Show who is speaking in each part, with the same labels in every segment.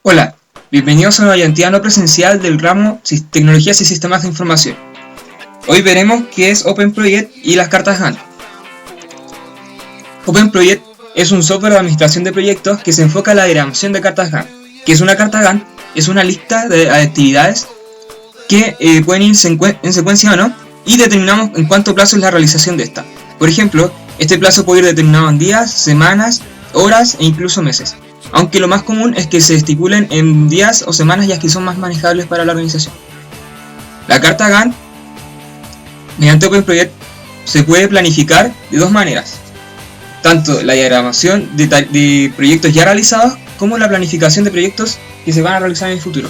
Speaker 1: Hola, bienvenidos a una ayantía no presencial del ramo Tecnologías y Sistemas de Información. Hoy veremos qué es OpenProject y las cartas Gantt. OpenProject es un software de administración de proyectos que se enfoca en la diagramación de cartas Gantt. ¿Qué es una carta Gantt? Es una lista de actividades que pueden ir en secuencia o no, y determinamos en cuánto plazo es la realización de esta. Por ejemplo, este plazo puede ir determinado en días, semanas, horas e incluso meses. Aunque lo más común es que se estipulen en días o semanas, ya que son más manejables para la organización. La carta Gantt, mediante OpenProject, se puede planificar de dos maneras: tanto la diagramación de proyectos ya realizados, como la planificación de proyectos que se van a realizar en el futuro.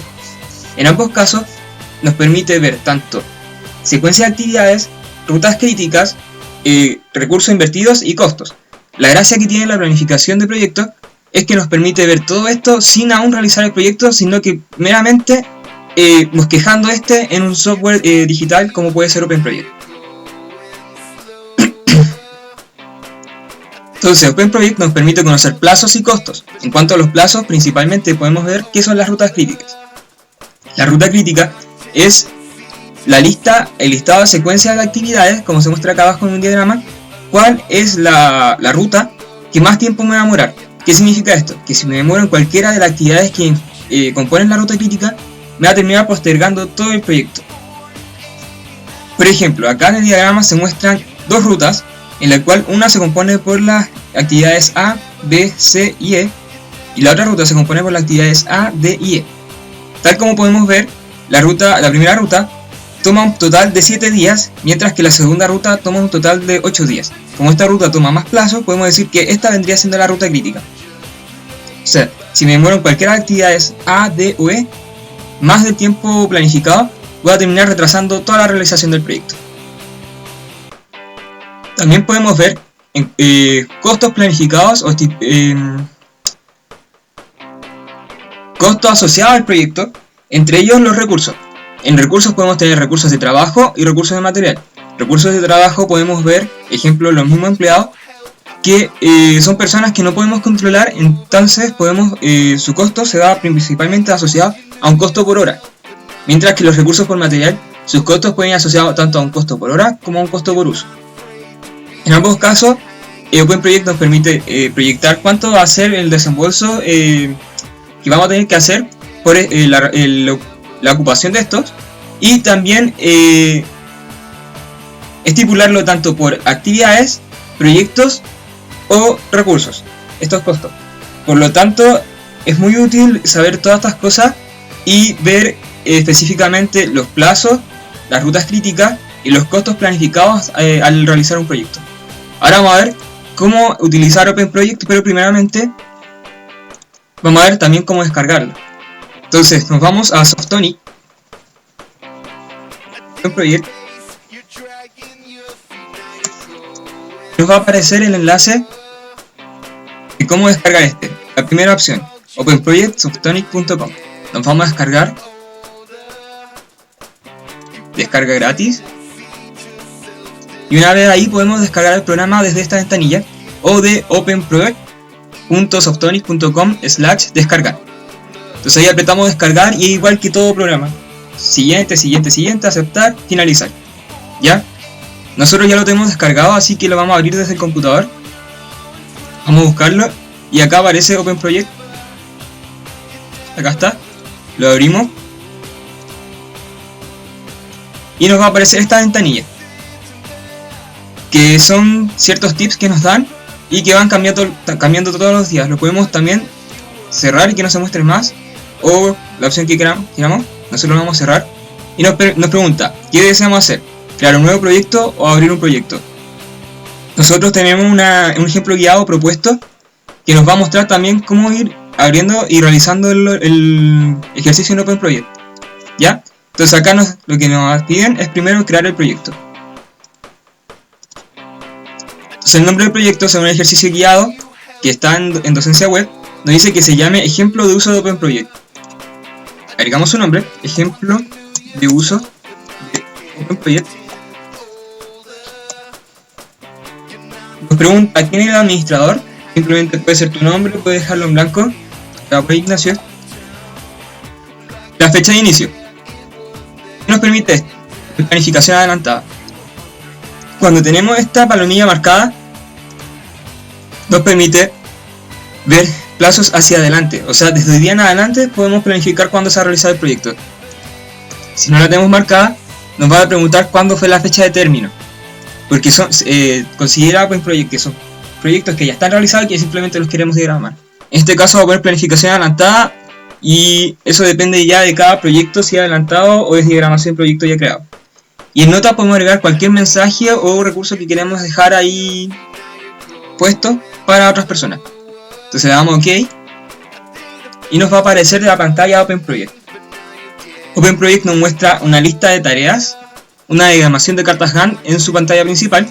Speaker 1: En ambos casos, nos permite ver tanto secuencia de actividades, rutas críticas, recursos invertidos y costos. La gracia que tiene la planificación de proyectos es que nos permite ver todo esto sin aún realizar el proyecto, sino que meramente bosquejando en un software digital como puede ser OpenProject. Entonces, OpenProject nos permite conocer plazos y costos. En cuanto a los plazos, principalmente podemos ver qué son las rutas críticas. La ruta crítica es el listado de secuencias de actividades, como se muestra acá abajo en un diagrama. ¿Cuál es la ruta que más tiempo me va a demorar? ¿Qué significa esto? Que si me demoro en cualquiera de las actividades que componen la ruta crítica, me va a terminar postergando todo el proyecto. Por ejemplo, acá en el diagrama se muestran dos rutas, en la cual una se compone por las actividades A, B, C y E, y la otra ruta se compone por las actividades A, D y E. Tal como podemos ver, la primera ruta toma un total de 7 días, mientras que la segunda ruta toma un total de 8 días. Como esta ruta toma más plazo, podemos decir que esta vendría siendo la ruta crítica. O sea, si me demoro en cualquiera de las actividades A, D o E, más del tiempo planificado, voy a terminar retrasando toda la realización del proyecto. También podemos ver costos planificados o costos asociados al proyecto, entre ellos los recursos. En recursos podemos tener recursos de trabajo y recursos de material. Recursos de trabajo podemos ver, ejemplo, los mismos empleados, que son personas que no podemos controlar, entonces su costo se va principalmente asociado a un costo por hora. Mientras que los recursos por material, sus costos pueden ir asociados tanto a un costo por hora como a un costo por uso. En ambos casos, OpenProject nos permite proyectar cuánto va a ser el desembolso que vamos a tener que hacer por la ocupación de estos, y también estipularlo tanto por actividades, proyectos o recursos, estos costos. Por lo tanto, es muy útil saber todas estas cosas y ver específicamente los plazos, las rutas críticas y los costos planificados al realizar un proyecto. Ahora vamos a ver cómo utilizar OpenProject, pero primeramente vamos a ver también cómo descargarlo. Entonces nos vamos a Softonic, OpenProject. Nos va a aparecer el enlace de cómo descargar La primera opción, openprojectsoftonic.com. Nos vamos a descargar. Descarga gratis. Y una vez ahí podemos descargar el programa desde esta ventanilla o de openproject.softonic.com/descargar. Entonces ahí apretamos descargar y es igual que todo programa. Siguiente, aceptar, finalizar. ¿Ya? Nosotros ya lo tenemos descargado, así que lo vamos a abrir desde el computador. Vamos a buscarlo y acá aparece OpenProject. Acá está. Lo abrimos. Y nos va a aparecer esta ventanilla, que son ciertos tips que nos dan y que van cambiando todos los días. Lo podemos también cerrar y que no se muestre más, o la opción que queramos. Nosotros lo vamos a cerrar y nos pregunta ¿qué deseamos hacer? ¿Crear un nuevo proyecto o abrir un proyecto? Nosotros tenemos un ejemplo guiado propuesto que nos va a mostrar también cómo ir abriendo y realizando el ejercicio en OpenProject. ¿Ya? Entonces acá lo que nos piden es primero crear el proyecto. Entonces el nombre del proyecto, según el ejercicio guiado que está en Docencia Web, nos dice que se llame ejemplo de uso de OpenProject. Agregamos su nombre, ejemplo de uso de OpenProject. Nos pregunta quién es el administrador. Simplemente puede ser tu nombre, puedes dejarlo en blanco. Acá por Ignacio. la fecha de inicio. ¿Qué nos permite esto? Planificación adelantada. Cuando tenemos esta palomilla marcada, nos permite ver plazos hacia adelante. O sea, desde hoy día en adelante podemos planificar cuándo se ha realizado el proyecto. Si no la tenemos marcada, nos va a preguntar cuándo fue la fecha de término. Porque son considera buen proyecto, que son proyectos que ya están realizados y que simplemente los queremos diagramar. En este caso vamos a poner planificación adelantada, y eso depende ya de cada proyecto, si es adelantado o es diagramación de proyecto ya creado. Y en nota podemos agregar cualquier mensaje o recurso que queremos dejar ahí puesto para otras personas. Entonces le damos OK y nos va a aparecer la pantalla Open Project. Open Project nos muestra una lista de tareas, una diagramación de cartas Gantt en su pantalla principal,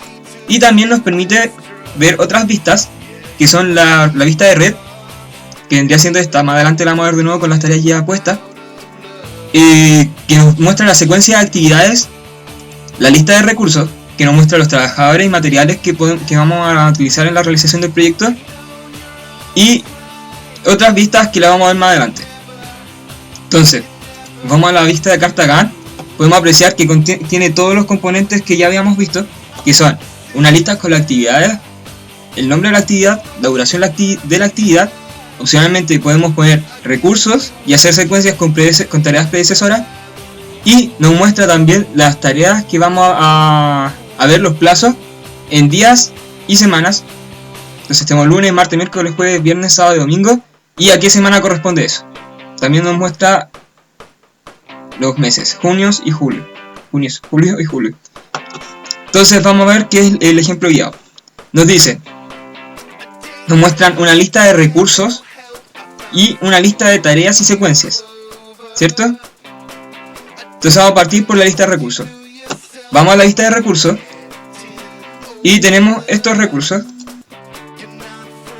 Speaker 1: y también nos permite ver otras vistas, que son la vista de red, que vendría siendo esta. Más adelante la vamos a ver de nuevo con las tareas ya puestas, que nos muestra la secuencia de actividades, la lista de recursos, que nos muestra los trabajadores y materiales que vamos a utilizar en la realización del proyecto, y otras vistas que la vamos a ver más adelante. Entonces, vamos a la vista de carta Gantt. Podemos apreciar que tiene todos los componentes que ya habíamos visto, que son una lista con las actividades, el nombre de la actividad, la duración de la actividad. Opcionalmente podemos poner recursos y hacer secuencias con tareas predecesoras, y nos muestra también las tareas que vamos a ver los plazos en días y semanas. Entonces tenemos lunes, martes, miércoles, jueves, viernes, sábado y domingo, y a qué semana corresponde eso. También nos muestra los meses, junio y julio. Entonces vamos a ver qué es el ejemplo guiado. Nos muestran una lista de recursos y una lista de tareas y secuencias, ¿cierto? Entonces vamos a partir por la lista de recursos. Vamos a la lista de recursos y tenemos estos recursos.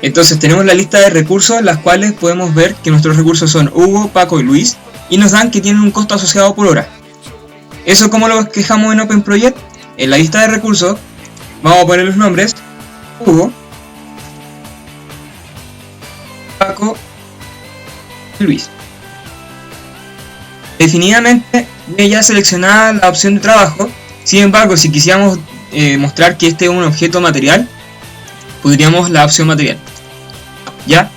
Speaker 1: Entonces tenemos la lista de recursos, las cuales podemos ver que nuestros recursos son Hugo, Paco y Luis, y nos dan que tienen un costo asociado por hora. Eso, como lo dejamos en Open Project, en la lista de recursos vamos a poner los nombres Hugo, Paco y Luis. Definitivamente ya seleccionada la opción de trabajo. Sin embargo, si quisiéramos mostrar que este es un objeto material, podríamos la opción material. ¿Ya?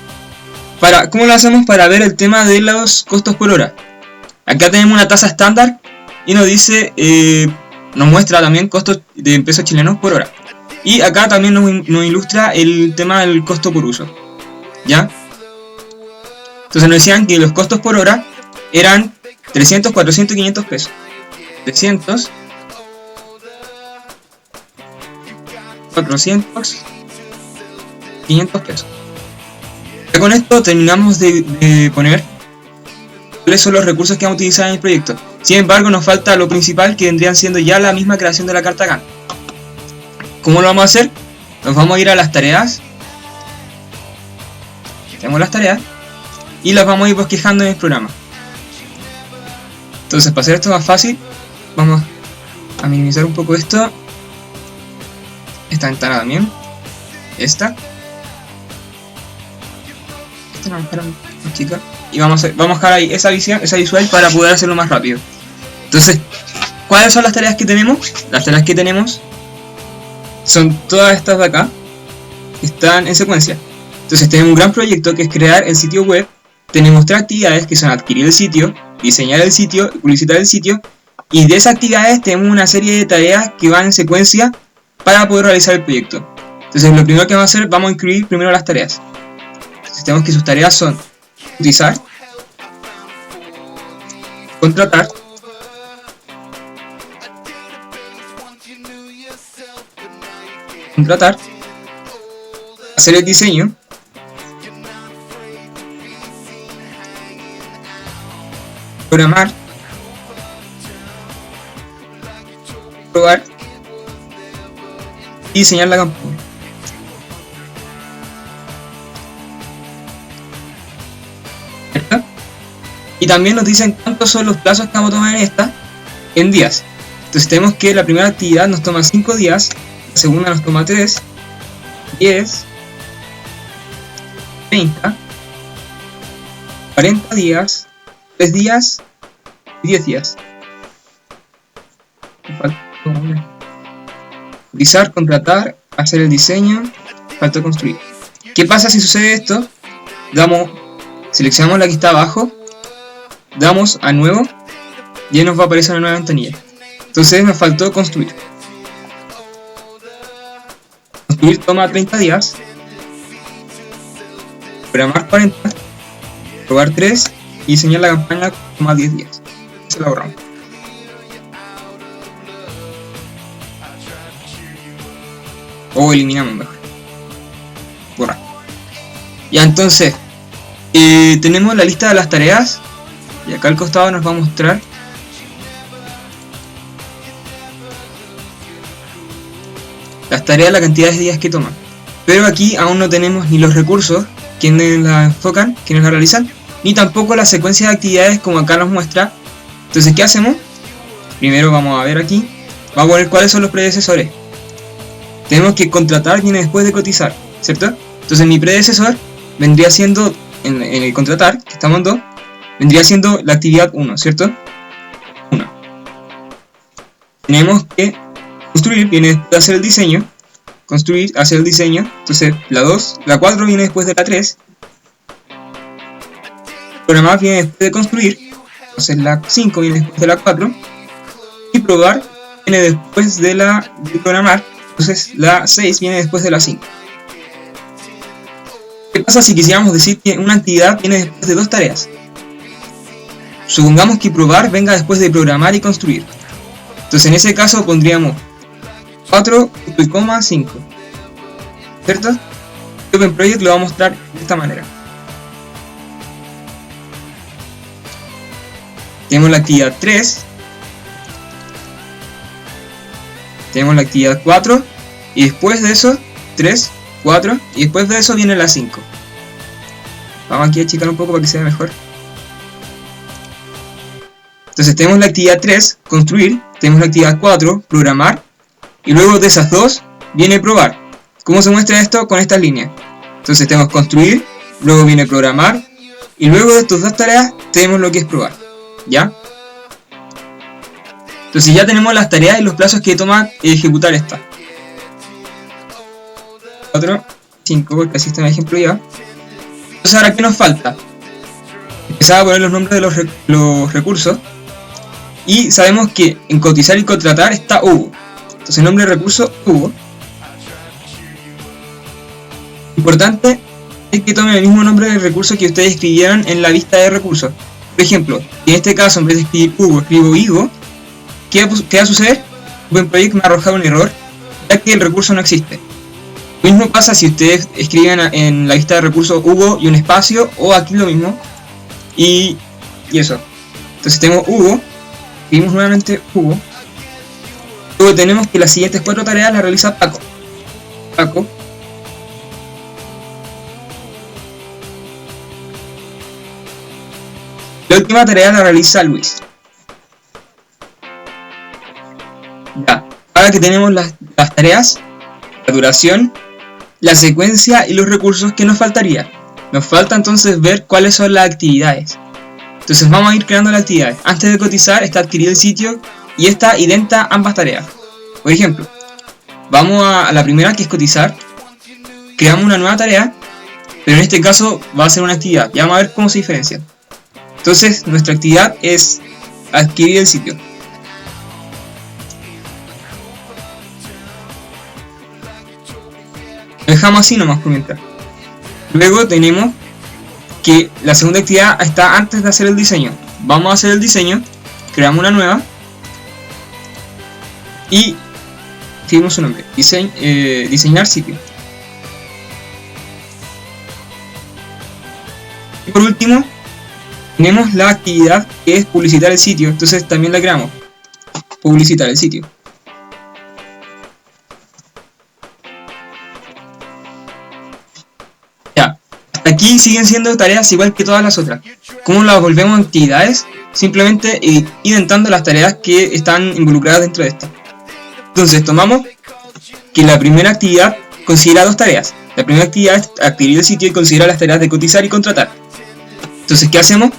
Speaker 1: ¿Cómo lo hacemos para ver el tema de los costos por hora? Acá tenemos una tasa estándar y nos dice, nos muestra también costos de pesos chilenos por hora. Y acá también nos ilustra el tema del costo por uso. ¿Ya? Entonces nos decían que los costos por hora eran 300, 400 y 500 pesos. 300, 400, 500 pesos. Ya con esto terminamos de poner cuáles son los recursos que vamos a utilizar en el proyecto. Sin embargo, nos falta lo principal, que vendrían siendo ya la misma creación de la carta Gantt. ¿Cómo lo vamos a hacer? Nos vamos a ir a las tareas. Tenemos las tareas y las vamos a ir bosquejando en el programa. Entonces, para hacer esto más fácil, vamos a minimizar un poco esto. Esta ventana también. Esta no, chica. Y vamos a dejar ahí esa visual para poder hacerlo más rápido. Entonces, ¿cuáles son las tareas que tenemos? Las tareas que tenemos son todas estas de acá, que están en secuencia. Entonces tenemos un gran proyecto que es crear el sitio web. Tenemos tres actividades que son adquirir el sitio, diseñar el sitio y publicitar el sitio. Y de esas actividades tenemos una serie de tareas que van en secuencia para poder realizar el proyecto. Entonces lo primero que vamos a hacer, vamos a incluir primero las tareas. Entonces tenemos que sus tareas son utilizar, contratar, hacer el diseño, programar, probar y diseñar la campaña. ¿Cierto? Y también nos dicen cuántos son los plazos que vamos a tomar en días. Entonces tenemos que la primera actividad nos toma 5 días, la segunda nos toma 3, 10, 30, 40 días, 3 días 10 días. Cotizar, contratar, hacer el diseño, falta construir. ¿Qué pasa si sucede esto? Seleccionamos la que está abajo, damos a nuevo y ahí nos va a aparecer una nueva ventanilla. Entonces me faltó construir. Construir toma 30 días. Programar 40. Probar 3. Y diseñar la campaña toma 10 días. Se la borramos. O eliminamos mejor. Borrar. Ya, entonces tenemos la lista de las tareas. Y acá al costado nos va a mostrar las tareas, la cantidad de días que toman. Pero aquí aún no tenemos ni los recursos, quienes la enfocan, quienes la realizan, ni tampoco la secuencia de actividades como acá nos muestra. Entonces, ¿qué hacemos? Primero vamos a ver aquí, vamos a ver cuáles son los predecesores. Tenemos que contratar viene después de cotizar, ¿cierto? Entonces mi predecesor vendría siendo, en el contratar, que estamos en 2, vendría siendo la actividad 1, ¿cierto? 1. Tenemos que construir, viene después de hacer el diseño. Construir, hacer el diseño. Entonces la 2, la 4 viene después de la 3. Programar viene después de construir. Entonces la 5 viene después de la 4. Y probar viene después de programar. Entonces la 6 viene después de la 5. ¿Qué pasa si quisiéramos decir que una actividad viene después de 2 tareas? Supongamos que probar venga después de programar y construir. Entonces en ese caso pondríamos 4,5, ¿cierto? Open Project lo va a mostrar de esta manera. Tenemos la actividad 3, tenemos la actividad 4, y después de eso 3, 4, y después de eso viene la 5. Vamos aquí a achicar un poco para que se vea mejor. Entonces tenemos la actividad 3, construir, tenemos la actividad 4, programar, y luego de esas dos viene probar. ¿Cómo se muestra esto? Con estas líneas. Entonces tenemos construir, luego viene programar, y luego de estas 2 tareas tenemos lo que es probar. ¿Ya? Entonces ya tenemos las tareas y los plazos que toma ejecutar esta. 4, 5, porque así está un ejemplo ya. Entonces ahora, ¿qué nos falta? Empezar a poner los nombres de los recursos. Y sabemos que en cotizar y contratar está Hugo. Entonces el nombre de recurso Hugo. Importante es que tomen el mismo nombre del recurso que ustedes escribieron en la vista de recursos. Por ejemplo, en este caso, en vez de escribir Hugo, escribo Igo. ¿Qué va a suceder? Open Project me ha arrojado un error, ya que el recurso no existe. Lo mismo pasa si ustedes escriben en la lista de recursos Hugo y un espacio, o aquí lo mismo. Y eso. Entonces tenemos Hugo, escribimos nuevamente Hugo. Luego tenemos que las siguientes 4 tareas las realiza Paco. La última tarea la realiza Luis. Ya, ahora que tenemos las tareas, la duración, la secuencia y los recursos, ¿qué nos faltaría? Nos falta entonces ver cuáles son las actividades. Entonces vamos a ir creando las actividades. Antes de cotizar está adquirir el sitio y esta identa ambas tareas. Por ejemplo, vamos a la primera, que es cotizar. Creamos una nueva tarea, pero en este caso va a ser una actividad. Ya vamos a ver cómo se diferencian. Entonces nuestra actividad es adquirir el sitio. Lo dejamos así nomás por mientras. Luego tenemos que la segunda actividad está antes de hacer el diseño. Vamos a hacer el diseño, creamos una nueva y escribimos su nombre, diseñar sitio. Y por último tenemos la actividad que es publicitar el sitio, entonces también la creamos, publicitar el sitio. Ya, hasta aquí siguen siendo tareas igual que todas las otras. ¿Cómo las volvemos actividades? Simplemente identando las tareas que están involucradas dentro de esta. Entonces tomamos que la primera actividad considera 2 tareas. La primera actividad es adquirir el sitio y considera las tareas de cotizar y contratar. Entonces, ¿qué hacemos?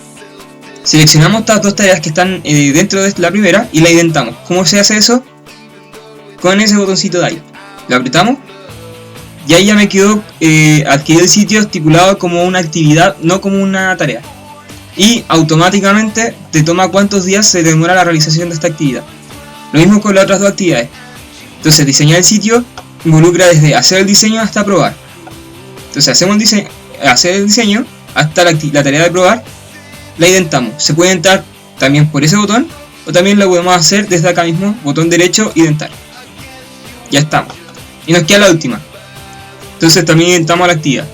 Speaker 1: Seleccionamos estas dos tareas que están dentro de la primera y la identamos. ¿Cómo se hace eso? Con ese botoncito de ahí. Lo apretamos y ahí ya me quedó adquirir el sitio estipulado como una actividad, no como una tarea. Y automáticamente te toma cuántos días se demora la realización de esta actividad. Lo mismo con las otras dos actividades. Entonces diseñar el sitio involucra desde hacer el diseño hasta probar. Entonces hacer el diseño hasta la tarea de probar, la identamos. Se puede identar también por ese botón o también lo podemos hacer desde acá mismo, botón derecho, identar. Ya estamos. Y nos queda la última. Entonces también identamos la actividad.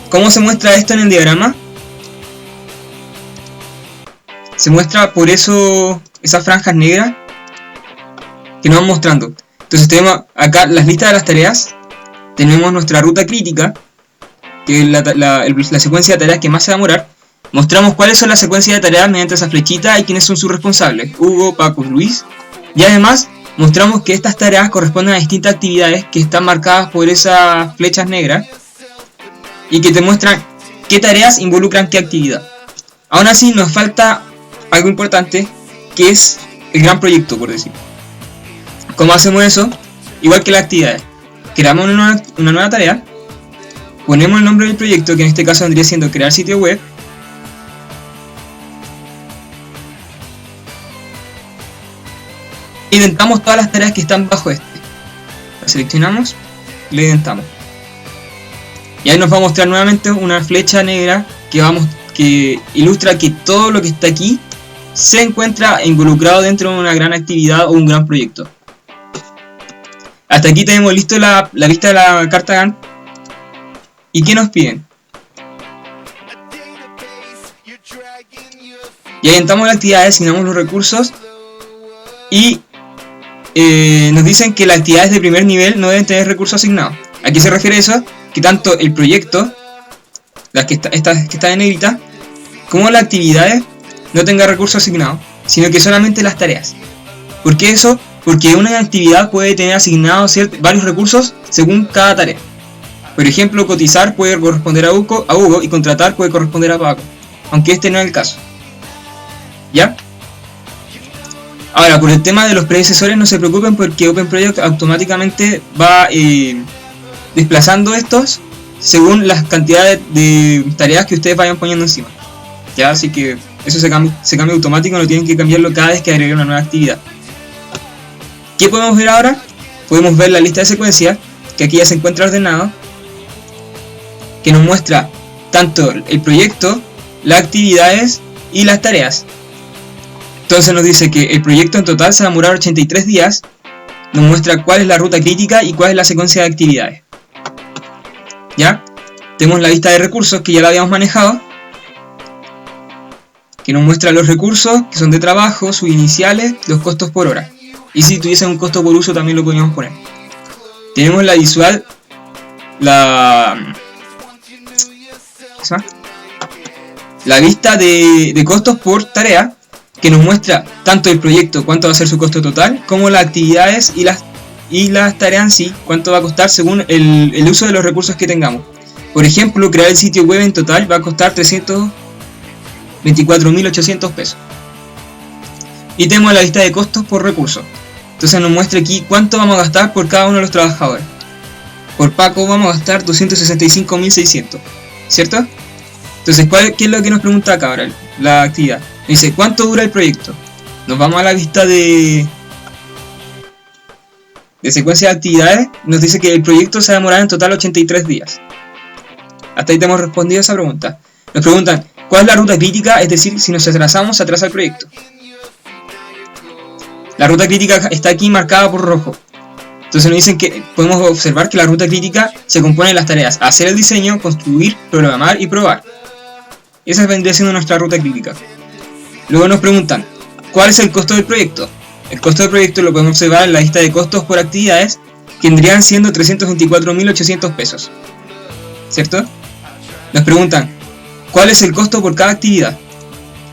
Speaker 1: ¿Cómo se muestra esto en el diagrama? Se muestra por eso esas franjas negras que nos van mostrando. Entonces tenemos acá las listas de las tareas. Tenemos nuestra ruta crítica, que es la secuencia de tareas que más se va a demorar. Mostramos cuáles son las secuencias de tareas mediante esa flechita y quiénes son sus responsables, Hugo, Paco, Luis. Y además mostramos que estas tareas corresponden a distintas actividades que están marcadas por esas flechas negras y que te muestran qué tareas involucran qué actividad. Aún así nos falta algo importante, que es el gran proyecto, por decir. ¿Cómo hacemos eso? Igual que las actividades. Creamos una nueva tarea, ponemos el nombre del proyecto, que en este caso vendría siendo crear sitio web, identamos todas las tareas que están bajo este. La seleccionamos, le identamos. Y ahí nos va a mostrar nuevamente una flecha negra que ilustra que todo lo que está aquí se encuentra involucrado dentro de una gran actividad o un gran proyecto. Hasta aquí tenemos listo la lista de la carta Gantt. ¿Y qué nos piden? Y identamos las actividades, asignamos los recursos y nos dicen que las actividades de primer nivel no deben tener recursos asignados. ¿A qué se refiere eso? Que tanto el proyecto, estas que están en negrita, como las actividades no tengan recursos asignados, sino que solamente las tareas. ¿Por qué eso? Porque una actividad puede tener asignados varios recursos según cada tarea. Por ejemplo, cotizar puede corresponder a Hugo y contratar puede corresponder a Paco, aunque este no es el caso. ¿Ya? Ahora, por el tema de los predecesores no se preocupen porque OpenProject automáticamente va desplazando estos según las cantidades de tareas que ustedes vayan poniendo encima. ¿Ya? Así que eso se cambia automático, no tienen que cambiarlo cada vez que agreguen una nueva actividad. ¿Qué podemos ver ahora? Podemos ver la lista de secuencias, que aquí ya se encuentra ordenado, que nos muestra tanto el proyecto, las actividades y las tareas. Entonces nos dice que el proyecto en total se va a demorar 83 días, nos muestra cuál es la ruta crítica y cuál es la secuencia de actividades. ¿Ya? Tenemos la lista de recursos que ya la habíamos manejado, que nos muestra los recursos que son de trabajo, sus iniciales, los costos por hora. Y si tuviese un costo por uso también lo podríamos poner. Tenemos la visual, la lista de costos por tarea, que nos muestra tanto el proyecto, cuánto va a ser su costo total, como las actividades y las tareas en sí, cuánto va a costar según el uso de los recursos que tengamos. Por ejemplo, crear el sitio web en total va a costar 324.800 pesos. Y tenemos la lista de costos por recurso. Entonces nos muestra aquí cuánto vamos a gastar por cada uno de los trabajadores. Por Paco vamos a gastar 265.600, ¿cierto? Entonces, ¿qué es lo que nos pregunta acá ahora? La actividad. Dice, ¿cuánto dura el proyecto? Nos vamos a la vista de secuencia de actividades. Nos dice que el proyecto se va a demorar en total 83 días. Hasta ahí te hemos respondido a esa pregunta. Nos preguntan, ¿cuál es la ruta crítica? Es decir, si nos atrasamos, se atrasa el proyecto. La ruta crítica está aquí marcada por rojo. Entonces nos dicen que podemos observar que la ruta crítica se compone de las tareas hacer el diseño, construir, programar y probar. Esa vendría siendo nuestra ruta crítica. Luego nos preguntan, ¿cuál es el costo del proyecto? El costo del proyecto lo podemos observar en la lista de costos por actividades, que vendrían siendo 324.800 pesos. ¿Cierto? Nos preguntan, ¿cuál es el costo por cada actividad?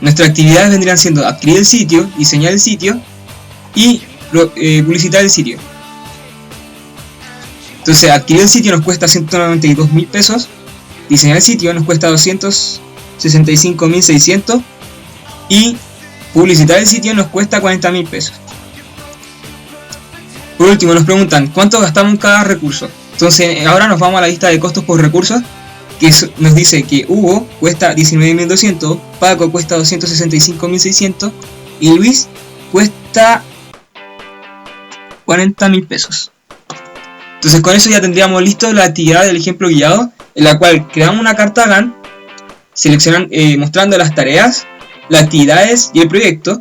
Speaker 1: Nuestras actividades vendrían siendo adquirir el sitio, diseñar el sitio y publicitar el sitio. Entonces, adquirir el sitio nos cuesta 192.000 pesos, diseñar el sitio nos cuesta 65.600 y publicitar el sitio nos cuesta 40.000 pesos. Por último nos preguntan cuánto gastamos en cada recurso. Entonces ahora nos vamos a la lista de costos por recursos, que nos dice que Hugo cuesta 19.200, Paco cuesta 265.600 y Luis cuesta 40.000 pesos. Entonces con eso ya tendríamos listo la actividad del ejemplo guiado, en la cual creamos una carta Gantt, mostrando las tareas, las actividades y el proyecto.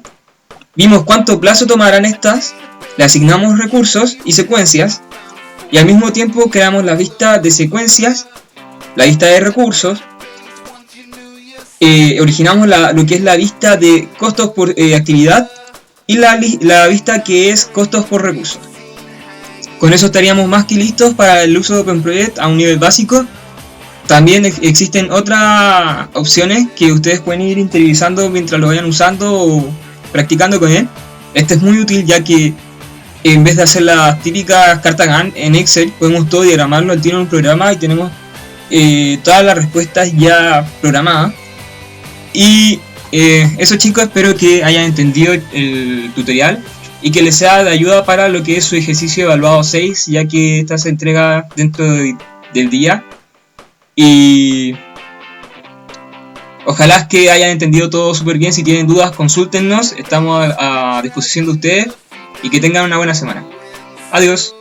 Speaker 1: Vimos cuánto plazo tomarán estas, le asignamos recursos y secuencias, y al mismo tiempo creamos la vista de secuencias, la vista de recursos, originamos lo que es la vista de costos por actividad y la vista que es costos por recursos. Con eso estaríamos más que listos para el uso de OpenProject a un nivel básico. También existen otras opciones que ustedes pueden ir interiorizando mientras lo vayan usando o practicando con él. Este es muy útil, ya que en vez de hacer las típicas cartas Gantt en Excel, podemos todo diagramarlo al tiro en un programa y tenemos todas las respuestas ya programadas. Y eso, chicos, espero que hayan entendido el tutorial y que les sea de ayuda para lo que es su ejercicio evaluado 6, ya que esta se entrega dentro del día. Y ojalá que hayan entendido todo súper bien. Si tienen dudas, consúltennos, estamos a disposición de ustedes, y que tengan una buena semana. Adiós.